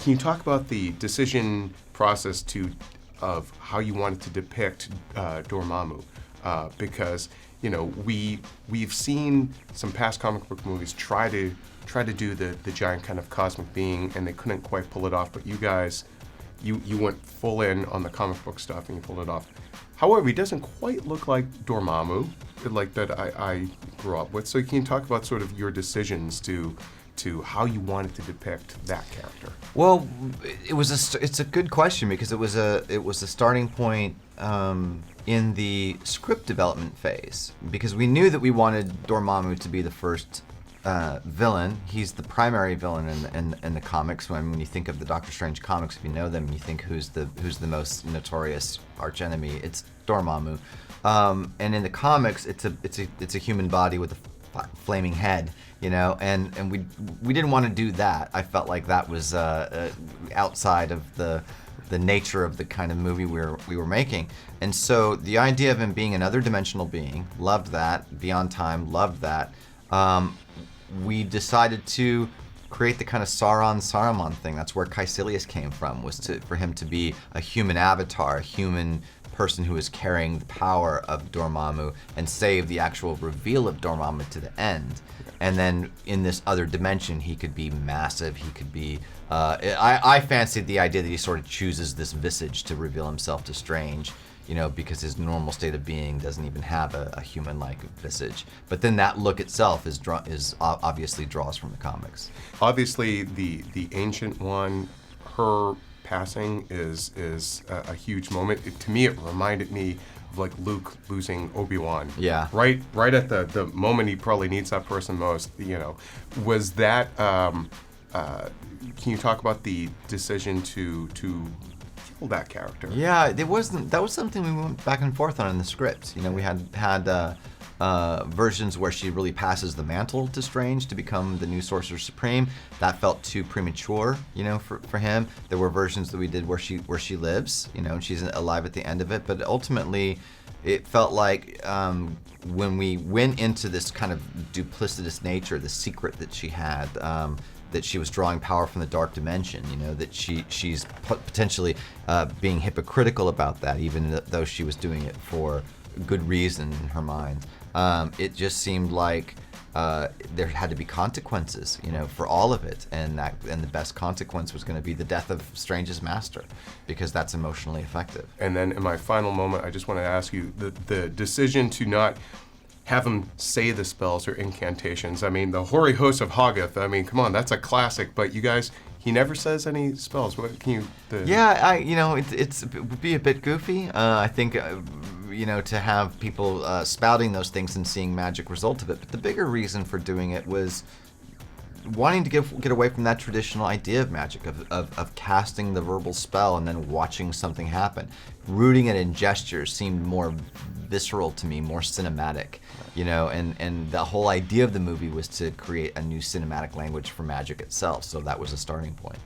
can you talk about the decision process of how you wanted to depict Dormammu? Because we've seen some past comic book movies try to do the giant kind of cosmic being, and they couldn't quite pull it off. But you guys, you went full in on the comic book stuff, and you pulled it off. However, he doesn't quite look like Dormammu, like that I grew up with. So can you talk about sort of your decisions to how you wanted to depict that character? Well, it's a good question because it was a starting point in the script development phase, because we knew that we wanted Dormammu to be the first villain. He's the primary villain in the comics. When you think of the Doctor Strange comics, if you know them, you think who's the most notorious archenemy. It's Dormammu. And in the comics, it's a human body with a flaming head, and we didn't want to do that. I felt like that was outside of the nature of the kind of movie we were making. And so the idea of him being another dimensional being, loved that. Beyond time, loved that. We decided to create the kind of Saruman thing. That's where Caecilius came from, was for him to be a human avatar, a human person who is carrying the power of Dormammu, and save the actual reveal of Dormammu to the end. And then in this other dimension, he could be massive. He could be. I fancied the idea that he sort of chooses this visage to reveal himself to Strange, because his normal state of being doesn't even have a human-like visage. But then that look itself is obviously draws from the comics. Obviously, the Ancient One, her passing is a huge moment. To me, it reminded me of like Luke losing Obi-Wan. Yeah. Right at the moment he probably needs that person most. Was that? Can you talk about the decision to kill that character? Yeah, that was something we went back and forth on in the script. We had versions where she really passes the mantle to Strange to become the new Sorcerer Supreme. That felt too premature, for him. There were versions that we did where she lives, and she's alive at the end of it. But ultimately, it felt like when we went into this kind of duplicitous nature, the secret that she had, that she was drawing power from the dark dimension, that she's potentially being hypocritical about that, even though she was doing it for good reason in her mind. It just seemed like there had to be consequences, for all of it, and the best consequence was going to be the death of Strange's master, because that's emotionally effective. And then in my final moment, I just want to ask you the decision to not have him say the spells or incantations. I mean, the Hoary Host of Hoggoth, come on, that's a classic, but you guys, he never says any spells. What can you... Yeah, it would be a bit goofy. I think, to have people spouting those things and seeing magic result of it. But the bigger reason for doing it was wanting to get away from that traditional idea of magic, of casting the verbal spell and then watching something happen. Rooting it in gestures seemed more visceral to me, more cinematic, and the whole idea of the movie was to create a new cinematic language for magic itself, so that was a starting point.